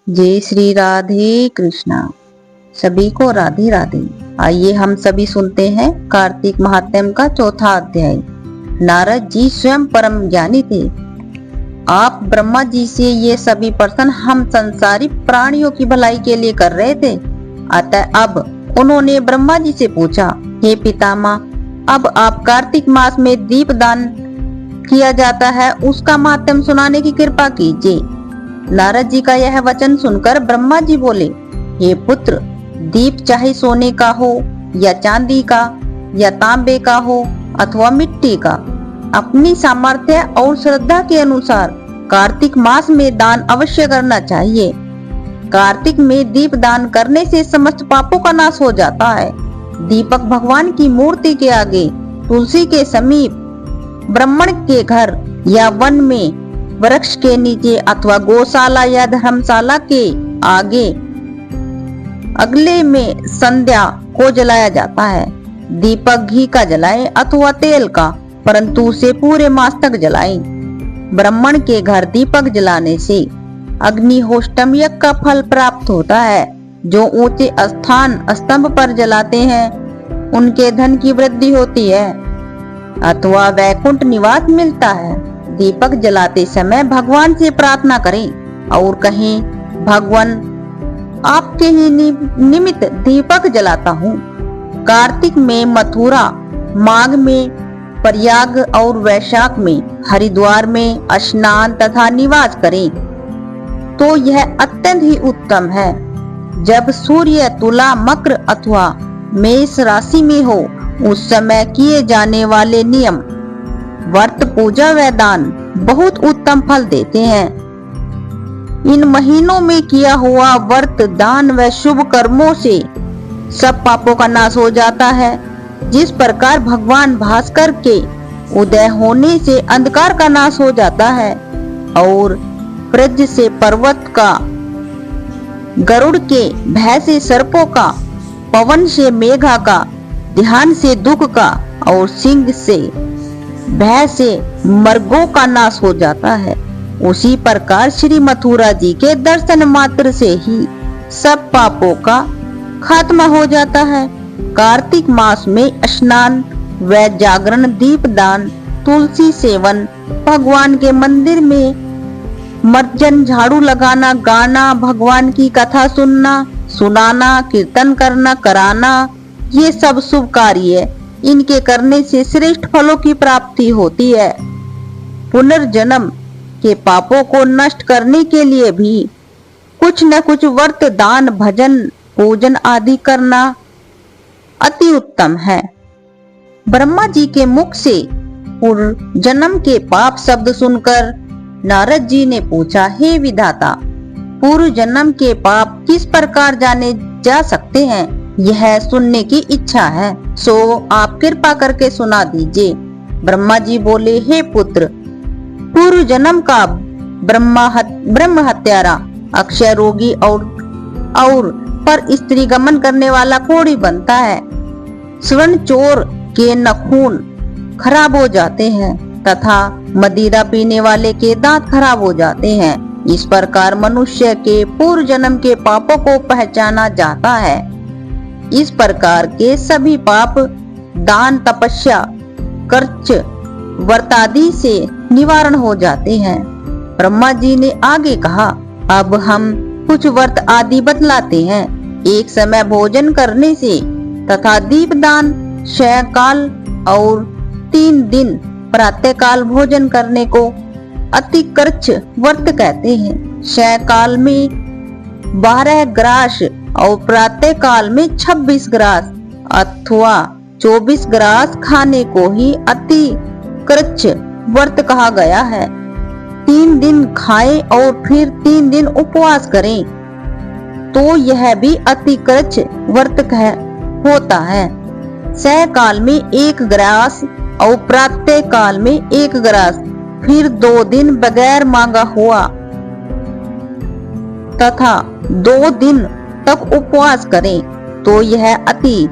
जय श्री राधे कृष्णा। सभी को राधे राधे। आइए हम सभी सुनते हैं कार्तिक महात्म्य का चौथा अध्याय। नारद जी स्वयं परम ज्ञानी थे। आप ब्रह्मा जी से ये सभी प्रश्न हम संसारी प्राणियों की भलाई के लिए कर रहे थे। अतः अब उन्होंने ब्रह्मा जी से पूछा, हे पितामह, अब आप कार्तिक मास में दीप दान किया जाता है उसका महात्म्य सुनाने की कृपा कीजिए। नारद जी का यह वचन सुनकर ब्रह्मा जी बोले, हे पुत्र, दीप चाहे सोने का हो या चांदी का या तांबे का हो अथवा मिट्टी का, अपनी सामर्थ्य और श्रद्धा के अनुसार कार्तिक मास में दान अवश्य करना चाहिए। कार्तिक में दीप दान करने से समस्त पापों का नाश हो जाता है। दीपक भगवान की मूर्ति के आगे, तुलसी के समीप, ब्राह्मण के घर या वन में, वृक्ष के नीचे अथवा गौशाला या धर्मशाला के आगे अगले में संध्या को जलाया जाता है। दीपक घी का जलाएं अथवा तेल का, परंतु उसे पूरे मास तक जलाएं। ब्राह्मण के घर दीपक जलाने से अग्निहोष्टम यज्ञ का फल प्राप्त होता है। जो ऊंचे स्थान स्तंभ पर जलाते हैं उनके धन की वृद्धि होती है अथवा वैकुंठ निवास मिलता है। दीपक जलाते समय भगवान से प्रार्थना करें और कहें, भगवान, आपके ही निमित्त दीपक जलाता हूँ। कार्तिक में मथुरा, माघ में प्रयाग और वैशाख में हरिद्वार में स्नान तथा निवास करें तो यह अत्यंत ही उत्तम है। जब सूर्य तुला, मकर अथवा मेष राशि में हो उस समय किए जाने वाले नियम, व्रत, पूजा व दान बहुत उत्तम फल देते हैं। इन महीनों में किया हुआ व्रत, दान व शुभ कर्मों से सब पापों का नाश हो जाता है। जिस प्रकार भगवान भास्कर के उदय होने से अंधकार का नाश हो जाता है और ब्रज से पर्वत का, गरुड़ के भय से सर्पों का, पवन से मेघा का, ध्यान से दुख का और सिंह से भय से मृगों का नाश हो जाता है, उसी प्रकार श्री मथुरा जी के दर्शन मात्र से ही सब पापों का खात्मा हो जाता है। कार्तिक मास में स्नान व जागरण, दीप दान, तुलसी सेवन, भगवान के मंदिर में मर्जन, झाड़ू लगाना, गाना, भगवान की कथा सुनना, सुनाना, कीर्तन करना, कराना, ये सब शुभ कार्य इनके करने से श्रेष्ठ फलों की प्राप्ति होती है। पुनर्जन्म के पापों को नष्ट करने के लिए भी कुछ न कुछ व्रत, दान, भजन, पूजन आदि करना अति उत्तम है। ब्रह्मा जी के मुख से पूर्वजन्म के पाप शब्द सुनकर नारद जी ने पूछा, हे विधाता, पूर्व जन्म के पाप किस प्रकार जाने जा सकते हैं, यह सुनने की इच्छा है, सो आप कृपा करके सुना दीजिए। ब्रह्मा जी बोले, हे पुत्र, पूर्व जन्म का ब्रह्म हत्यारा, अक्षय रोगी और पर स्त्री गमन करने वाला कोढ़ी बनता है। स्वर्ण चोर के नखून खराब हो जाते हैं तथा मदिरा पीने वाले के दांत खराब हो जाते हैं। इस प्रकार मनुष्य के पूर्व जन्म के पापों को पहचाना जाता है। इस प्रकार के सभी पाप दान, तपस्या, कर्च, व्रत आदि से निवारण हो जाते हैं। ब्रह्मा जी ने आगे कहा, अब हम कुछ व्रत आदि बतलाते हैं। एक समय भोजन करने से तथा दीप दान, शयनकाल और 3 दिन प्रातः काल भोजन करने को अतिकृच व्रत कहते हैं। शयनकाल में 12 ग्रास और प्रातः काल में 26 ग्रास अथवा 24 ग्रास खाने को ही अतिकृच व्रत कहा गया है। 3 दिन खाएं और फिर 3 दिन उपवास करें तो यह भी अतिकृच व्रत होता है। शयनकाल में 1 ग्रास और प्रातः काल में 1 ग्रास, फिर 2 दिन बगैर मांगा हुआ तथा 2 दिन तक उपवास करें तो यह अति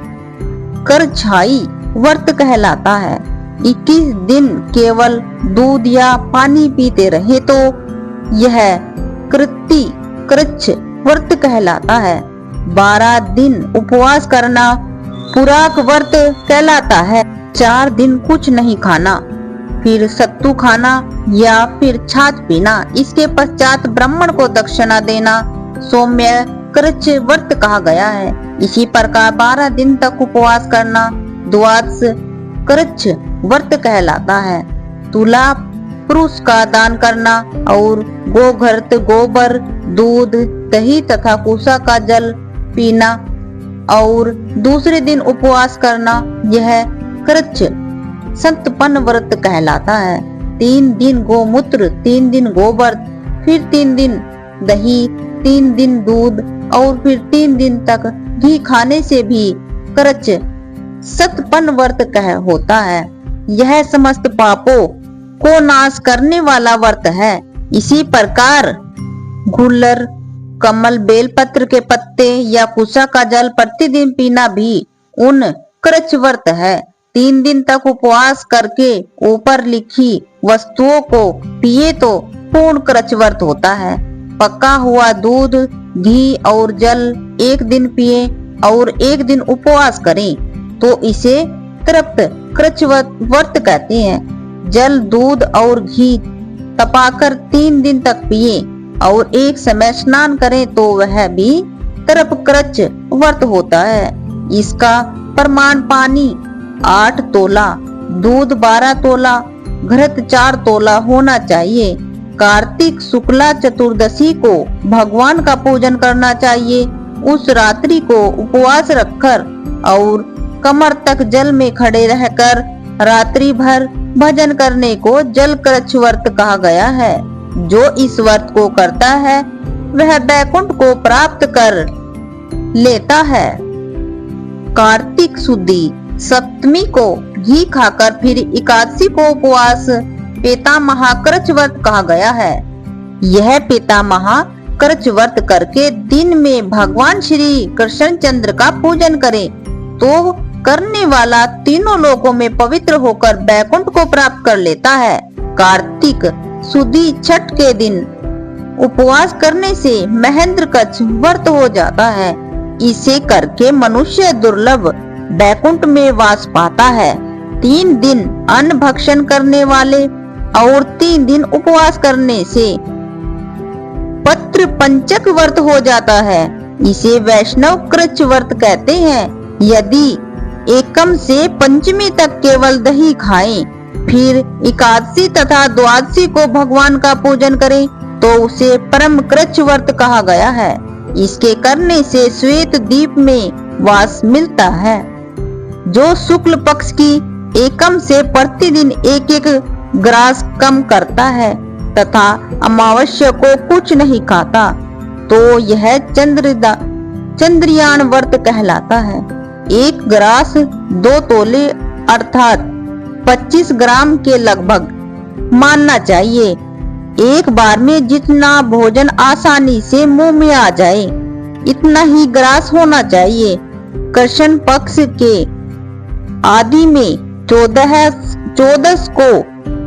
करछाई व्रत कहलाता है। 21 दिन केवल दूध या पानी पीते रहे तो यह कृति कृच्छ व्रत कहलाता है। 12 दिन उपवास करना पुराक व्रत कहलाता है। 4 दिन कुछ नहीं खाना, फिर सत्तू खाना या फिर छाछ पीना, इसके पश्चात ब्राह्मण को दक्षिणा देना सौम्य कृच्छ व्रत कहा गया है। इसी प्रकार 12 दिन तक उपवास करना द्वादश कृच्छ व्रत कहलाता है। तुला पुरुष का दान करना और गोघृत, गोबर, दूध, दही तथा कुसा का जल पीना और दूसरे दिन उपवास करना यह कृच्छ संतपन व्रत कहलाता है। 3 दिन गोमूत्र, 3 दिन गोबर, फिर 3 दिन दही, 3 दिन दूध और फिर 3 दिन तक घी खाने से भी कृच्छ संतपन व्रत कह होता है। यह समस्त पापों को नाश करने वाला व्रत है। इसी प्रकार गुलर, कमल, बेलपत्र के पत्ते या कुसा का जल प्रतिदिन पीना भी उन कृच्छ व्रत है। 3 दिन तक उपवास करके ऊपर लिखी वस्तुओं को पिए तो पूर्ण कृच्छ व्रत होता है। पका हुआ दूध, घी और जल 1 दिन पिए और 1 दिन उपवास करें तो इसे तृप्त कृच्छ व्रत कहते हैं। जल, दूध और घी तपाकर 3 दिन तक पिए और एक समय स्नान करें तो वह भी तृप्त कृच्छ व्रत होता है। इसका प्रमाण पानी 8 तोला, दूध 12 तोला, घृत 4 तोला होना चाहिए। कार्तिक शुक्ला चतुर्दशी को भगवान का पूजन करना चाहिए। उस रात्रि को उपवास रखकर और कमर तक जल में खड़े रहकर रात्रि भर भजन करने को जल कृच्छ व्रत कहा गया है। जो इस व्रत को करता है वह बैकुंठ को प्राप्त कर लेता है। कार्तिक शुद्धि सप्तमी को घी खाकर फिर एकादशी को उपवास पितामह कृच्छ व्रत कहा गया है। यह पितामह कृच्छ व्रत करके दिन में भगवान श्री कृष्णचंद्र का पूजन करे तो करने वाला तीनों लोकों में पवित्र होकर बैकुंठ को प्राप्त कर लेता है। कार्तिक शुद्धि छठ के दिन उपवास करने से महेंद्र कृच्छ व्रत हो जाता है। इसे करके मनुष्य दुर्लभ बैकुंठ में वास पाता है। 3 दिन अन्न भक्षण करने वाले और 3 दिन उपवास करने से पत्र पंचक व्रत हो जाता है। इसे वैष्णव कृच्छ व्रत कहते हैं। यदि एकम से पंचमी तक केवल दही खाएं, फिर एकादशी तथा द्वादशी को भगवान का पूजन करें तो उसे परम कृच्छ व्रत कहा गया है। इसके करने से श्वेत द्वीप में वास मिलता है। जो शुक्ल पक्ष की एकम से प्रतिदिन 1-1 ग्रास कम करता है तथा अमावस्या को कुछ नहीं खाता तो यह चंद्रयान व्रत कहलाता है। 1 ग्रास 2 तोले अर्थात 25 ग्राम के लगभग मानना चाहिए। एक बार में जितना भोजन आसानी से मुंह में आ जाए इतना ही ग्रास होना चाहिए। कृष्ण पक्ष के आदि में 14 को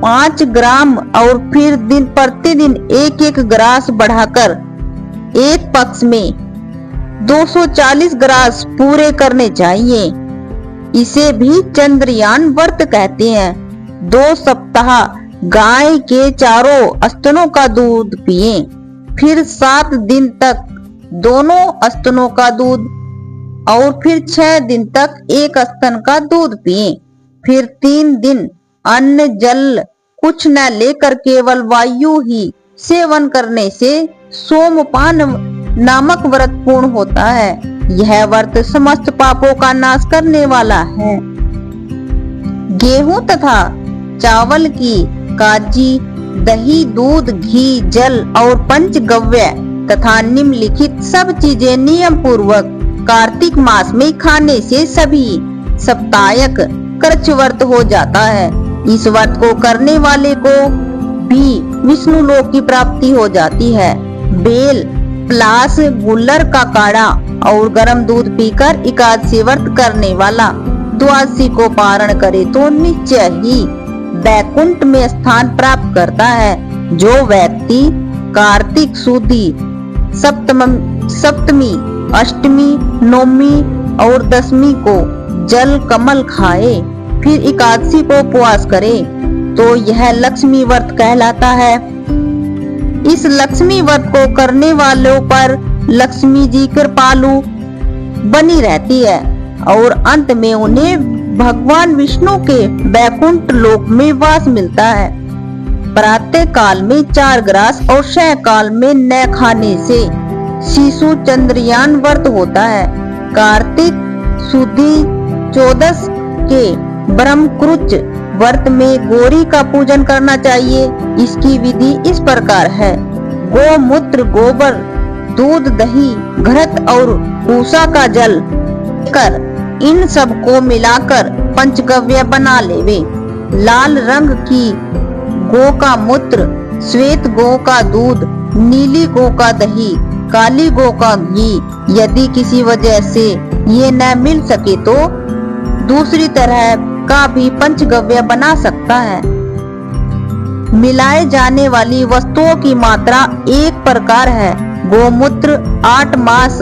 5 ग्राम और फिर दिन प्रतिदिन 1-1 ग्रास बढ़ाकर एक पक्ष में 240 ग्रास पूरे करने चाहिए। इसे भी चंद्रयान व्रत कहते हैं। 2 सप्ताह गाय के चारों स्तनों का दूध पिए, फिर 7 दिन तक दोनों स्तनों का दूध और फिर 6 दिन तक एक स्तन का दूध पिए, फिर 3 दिन अन्न जल कुछ न लेकर केवल वायु ही सेवन करने से सोमपान नामक व्रत पूर्ण होता है। यह व्रत समस्त पापों का नाश करने वाला है। गेहूं तथा चावल की काजी, दही, दूध, घी, जल और पंचगव्य तथा निम्नलिखित सब चीजें नियम पूर्वक कार्तिक मास में खाने से सभी सप्तायक कृच्छ व्रत हो जाता है। इस व्रत को करने वाले को भी विष्णु लोक की प्राप्ति हो जाती है। बेल, प्लास, गुल्लर का काढ़ा और गर्म दूध पीकर एकादशी व्रत करने वाला द्वादशी को पारण करे तो निश्चय ही बैकुंठ में स्थान प्राप्त करता है। जो व्यक्ति कार्तिक शुद्धि सप्तमी, अष्टमी, नवमी और दशमी को जल कमल खाए, फिर एकादशी को उपवास करे तो यह लक्ष्मी व्रत कहलाता है। इस लक्ष्मी व्रत को करने वालों पर लक्ष्मी जी कृपालु बनी रहती है और अंत में उन्हें भगवान विष्णु के वैकुंठ लोक में वास मिलता है। प्रातः काल में 4 ग्रास और सायंकाल में न खाने से शिशु चंद्रयान व्रत होता है। कार्तिक शुद्धि 14 के ब्रह्मकृच व्रत में गौरी का पूजन करना चाहिए। इसकी विधि इस प्रकार है। गोमूत्र, गोबर, दूध, दही, घृत और पूसा का जल कर इन सब को मिलाकर पंचगव्य बना लेवे। लाल रंग की गौ का मूत्र, श्वेत गौ का दूध, नीली गौ का दही, काली गौ का घी। यदि किसी वजह से ये न मिल सके तो दूसरी तरह का भी पंचगव्य बना सकता है। मिलाए जाने वाली वस्तुओं की मात्रा एक प्रकार है। गोमूत्र 8 मास,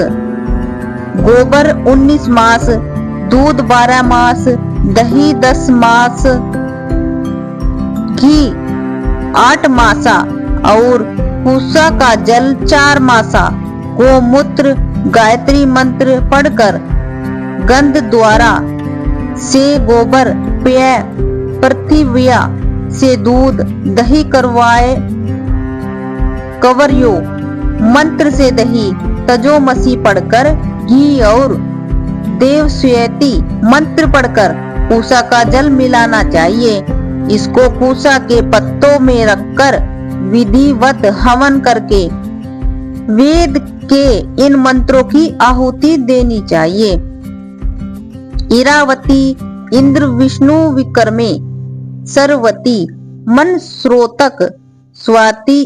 गोबर 19 मास, दूध 12 मास, दही 10 मास, घी 8 मासा और पूसा का जल 4 मासा। गोमूत्र गायत्री मंत्र पढ़कर गंध द्वारा से गोबर पेय, पृथिव्या से दूध, दही करवाए कवरियो, मंत्र से दही, तजोमसी पढ़कर घी और देवस्वती मंत्र पढ़कर पूसा का जल मिलाना चाहिए। इसको पूसा के पत्तों में रखकर विधिवत हवन करके वेद के इन मंत्रों की आहुति देनी चाहिए। इरावती, इंद्र, विष्णु विक्रमे, सरवती, मन स्रोतक, स्वाति,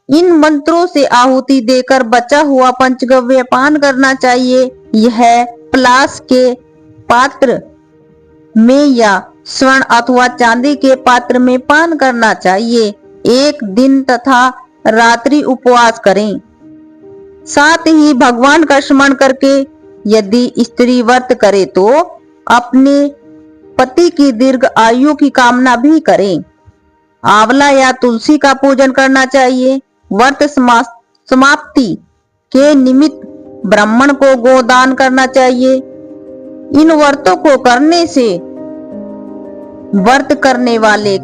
इन मंत्रों से आहुति देकर बचा हुआ पंचगव्य पान करना चाहिए। यह प्लास के पात्र में या स्वर्ण अथवा चांदी के पात्र में पान करना चाहिए। एक दिन तथा रात्रि उपवास करें। साथ ही भगवान का स्मरण करके यदि स्त्री व्रत करे तो अपने पति की दीर्घ आयु की कामना भी करें। आंवला या तुलसी का पूजन करना चाहिए। व्रत समाप्ति के निमित्त ब्राह्मण को गोदान करना चाहिए। इन व्रतों को करने से व्रत करने वाले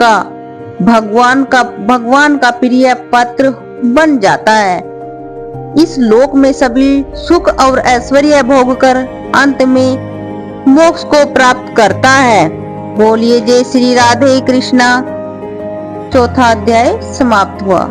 का भगवान का प्रिय पात्र बन जाता है। इस लोक में सभी सुख और ऐश्वर्य भोग कर अंत में मोक्ष को प्राप्त करता है। बोलिए जय श्री राधे कृष्णा। चौथा अध्याय समाप्त हुआ।